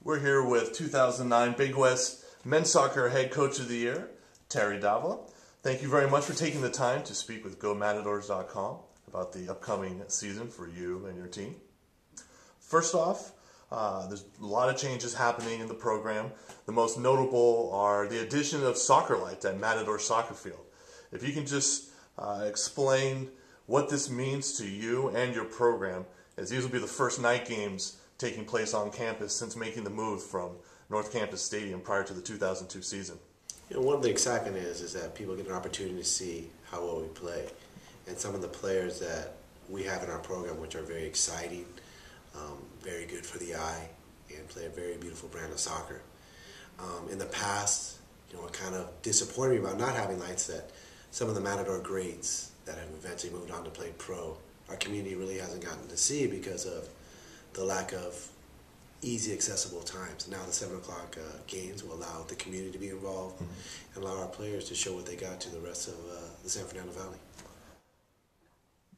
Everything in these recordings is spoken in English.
We're here with 2009 Big West Men's Soccer Head Coach of the Year, Terry Davila. Thank you very much for taking the time to speak with GoMatadors.com about the upcoming season for you and your team. First off, there's a lot of changes happening in the program. The most notable are the addition of soccer lights at Matador Soccer Field. If you can just explain what this means to you and your program, as these will be the first night games taking place on campus since making the move from North Campus Stadium prior to the 2002 season. You know, one of the excitement is that people get an opportunity to see how well we play. And some of the players that we have in our program, which are very exciting, very good for the eye, and play a very beautiful brand of soccer. In the past, you know, what kind of disappointed me about not having lights, that some of the Matador greats that have eventually moved on to play pro, our community really hasn't gotten to see because of the lack of easy accessible times. Now the 7 o'clock games will allow the community to be involved and allow our players to show what they got to the rest of the San Fernando Valley.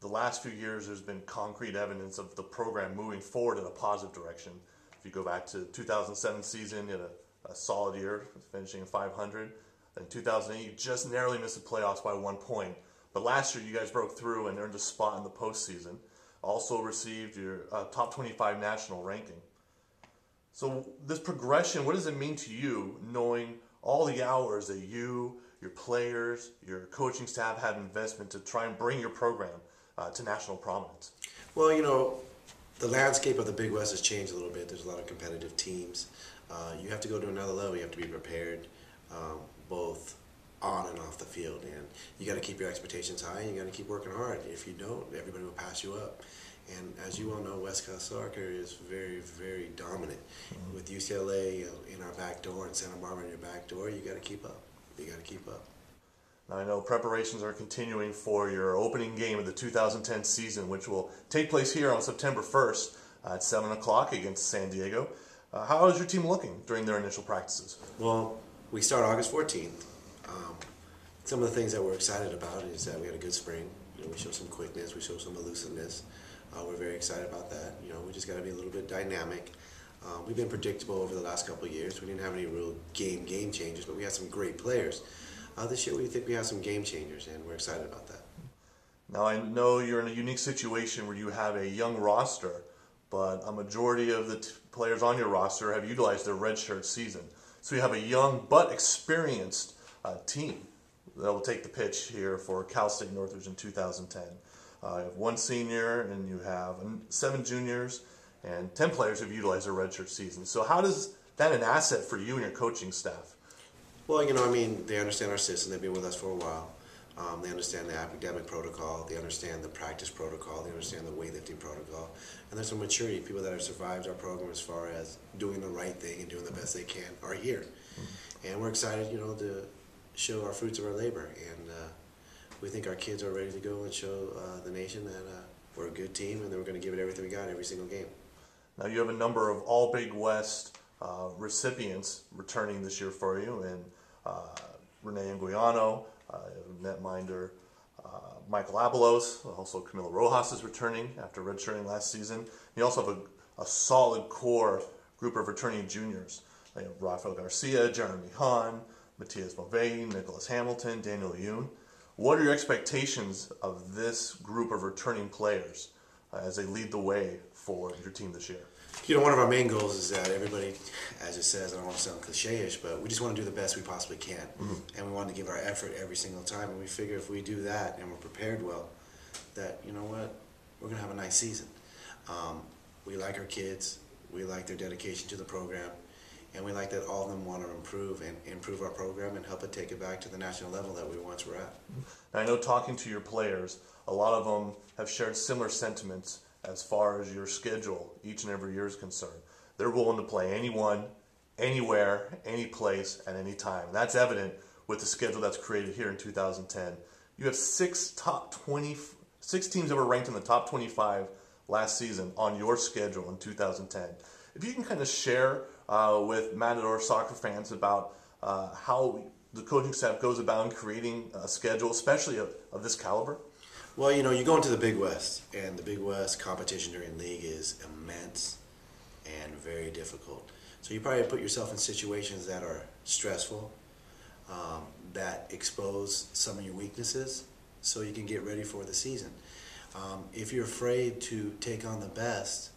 The last few years there's been concrete evidence of the program moving forward in a positive direction. If you go back to 2007 season, you had a solid year, finishing 500. In 2008, you just narrowly missed the playoffs by 1 point. But last year you guys broke through and earned a spot in the postseason. Also received your top 25 national ranking. So this progression, what does it mean to you, knowing all the hours that you, your players, your coaching staff have investment to try and bring your program to national prominence? Well, you know, the landscape of the Big West has changed a little bit. There's a lot of competitive teams. You have to go to another level. You have to be prepared, both on and off the field, and you got to keep your expectations high, and you got to keep working hard. If you don't, everybody will pass you up. And as you all know, West Coast soccer is very, very dominant. With UCLA in our back door and Santa Barbara in your back door, you got to keep up. You got to keep up. Now, I know preparations are continuing for your opening game of the 2010 season, which will take place here on September 1st at 7 o'clock against San Diego. How is your team looking during their initial practices? Well, we start August 14th. Some of the things that we're excited about is that we had a good spring. You know, we showed some quickness, we showed some elusiveness. We're very excited about that. You know, we just got to be a little bit dynamic. We've been predictable over the last couple of years. We didn't have any real game changers, but we had some great players. This year we think we have some game changers, and we're excited about that. Now, I know you're in a unique situation where you have a young roster, but a majority of the players on your roster have utilized their redshirt season. So you have a young but experienced team that will take the pitch here for Cal State Northridge in 2010. You have 1 senior, and you have 7 juniors, and 10 players who've utilized their redshirt season. So how does that an asset for you and your coaching staff? Well, you know, I mean, they understand our system. They've been with us for a while. They understand the academic protocol. They understand the practice protocol. They understand the weightlifting protocol. And there's some maturity. People that have survived our program as far as doing the right thing and doing the best they can are here. And we're excited, you know, to show our fruits of our labor. And we think our kids are ready to go and show the nation that we're a good team, and that we're going to give it everything we got every single game. Now, you have a number of all Big West recipients returning this year for you, and Renee Nguiano, netminder Michael Abelos, also Camilo Rojas is returning after redshirting last season. You also have a solid core group of returning juniors. You have Rafael Garcia, Jeremy Hahn, Matias Movey, Nicholas Hamilton, Daniel Yoon. What are your expectations of this group of returning players as they lead the way for your team this year? You know, one of our main goals is that everybody, as it says, I don't want to sound cliche-ish, but we just want to do the best we possibly can. And we want to give our effort every single time. And we figure if we do that and we're prepared well, that, you know what, we're going to have a nice season. We like our kids. We like their dedication to the program. And we like that all of them want to improve our program and help it take it back to the national level that we once were at. Now, I know talking to your players, a lot of them have shared similar sentiments as far as your schedule each and every year is concerned. They're willing to play anyone, anywhere, any place, at any time. And that's evident with the schedule that's created here in 2010. You have 6 teams that were ranked in the top 25 last season on your schedule in 2010. If you can kind of share with Matador soccer fans about how the coaching staff goes about creating a schedule, especially of this caliber. Well, you know, you go into the Big West, and the Big West competition during league is immense and very difficult. So you probably put yourself in situations that are stressful, that expose some of your weaknesses, so you can get ready for the season. If you're afraid to take on the best,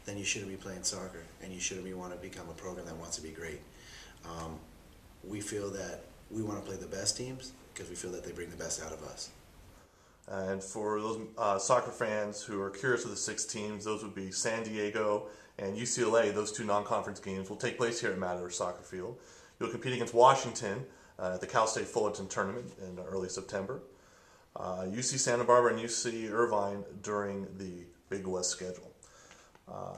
then you shouldn't be playing soccer, and you shouldn't want to become a program that wants to be great. We feel that we want to play the best teams because we feel that they bring the best out of us. And for those soccer fans who are curious of the 6 teams, those would be San Diego and UCLA. Those 2 non-conference games will take place here at Matador Soccer Field. You'll compete against Washington at the Cal State Fullerton tournament in early September. UC Santa Barbara and UC Irvine during the Big West schedule.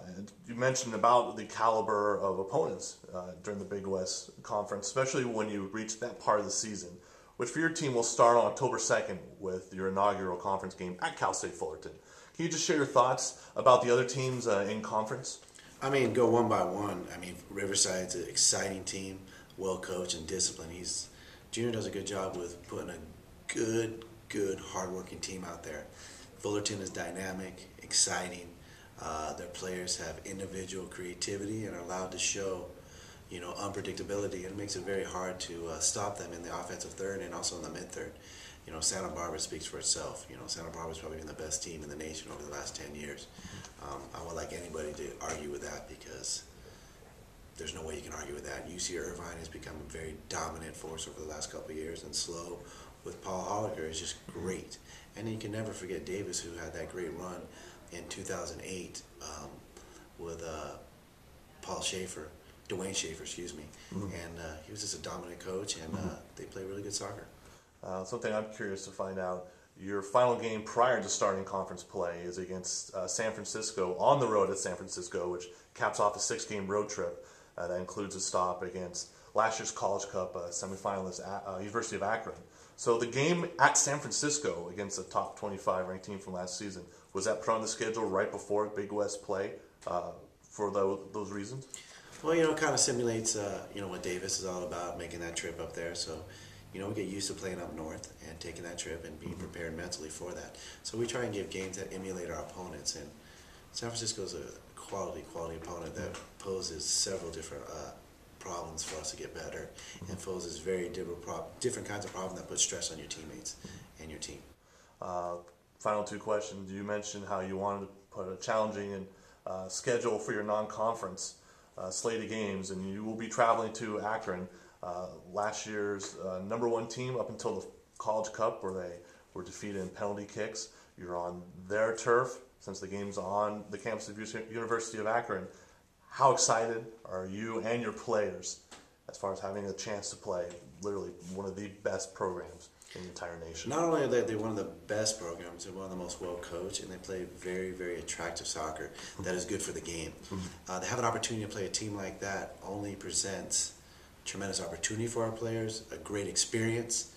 And you mentioned about the caliber of opponents during the Big West Conference, especially when you reach that part of the season, which for your team will start on October 2nd with your inaugural conference game at Cal State Fullerton. Can you just share your thoughts about the other teams in conference? I mean, go one by one. I mean, Riverside's an exciting team, well coached and disciplined. Junior does a good job with putting a good, hard-working team out there. Fullerton is dynamic, exciting. Their players have individual creativity and are allowed to show, unpredictability. It makes it very hard to stop them in the offensive third and also in the mid-third. Santa Barbara speaks for itself. Santa Barbara's probably been the best team in the nation over the last 10 years. I would like anybody to argue with that because there's no way you can argue with that. UC Irvine has become a very dominant force over the last couple of years, and Slow with Paul Holliger is just great. And then you can never forget Davis, who had that great run in 2008 with Dwayne Schaefer, excuse me. Mm-hmm. And he was just a dominant coach, and they play really good soccer. Something I'm curious to find out, your final game prior to starting conference play is against San Francisco, on the road at San Francisco, which caps off a 6-game road trip that includes a stop against last year's College Cup semifinalist University of Akron. So the game at San Francisco against the top 25 ranked team from last season, was that put on the schedule right before Big West play for those reasons? Well, it kind of simulates, what Davis is all about, making that trip up there. So, we get used to playing up north and taking that trip and being prepared mentally for that. So we try and give games that emulate our opponents. And San Francisco is a quality opponent that poses several different problems for us to get better, and poses very different kinds of problems that put stress on your teammates and your team. Final 2 questions. You mentioned how you wanted to put a challenging schedule for your non-conference slate of games, and you will be traveling to Akron, last year's #1 team up until the College Cup, where they were defeated in penalty kicks. You're on their turf since the game's on the campus of University of Akron. How excited are you and your players as far as having a chance to play literally one of the best programs in the entire nation? Not only are they one of the best programs, they're one of the most well-coached, and they play very, very attractive soccer that is good for the game. To have an opportunity to play a team like that only presents tremendous opportunity for our players, a great experience,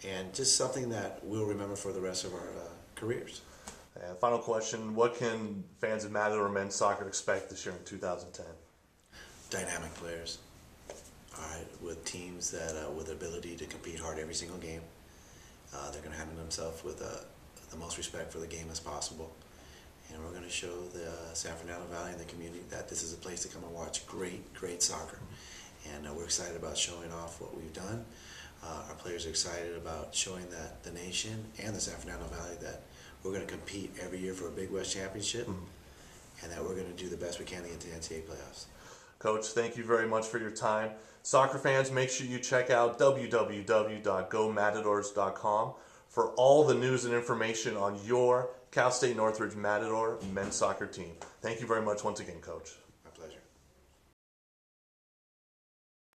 and just something that we'll remember for the rest of our careers. And final question, what can fans of Matador men's soccer expect this year in 2010? Dynamic players, with teams that with the ability to compete hard every single game. They're going to handle themselves with the most respect for the game as possible. And we're going to show the San Fernando Valley and the community that this is a place to come and watch great soccer. And we're excited about showing off what we've done. Our players are excited about showing that the nation and the San Fernando Valley that we're going to compete every year for a Big West championship, and that we're going to do the best we can to get to the NCAA playoffs. Coach, thank you very much for your time. Soccer fans, make sure you check out www.gomatadors.com for all the news and information on your Cal State Northridge Matador men's soccer team. Thank you very much once again, Coach.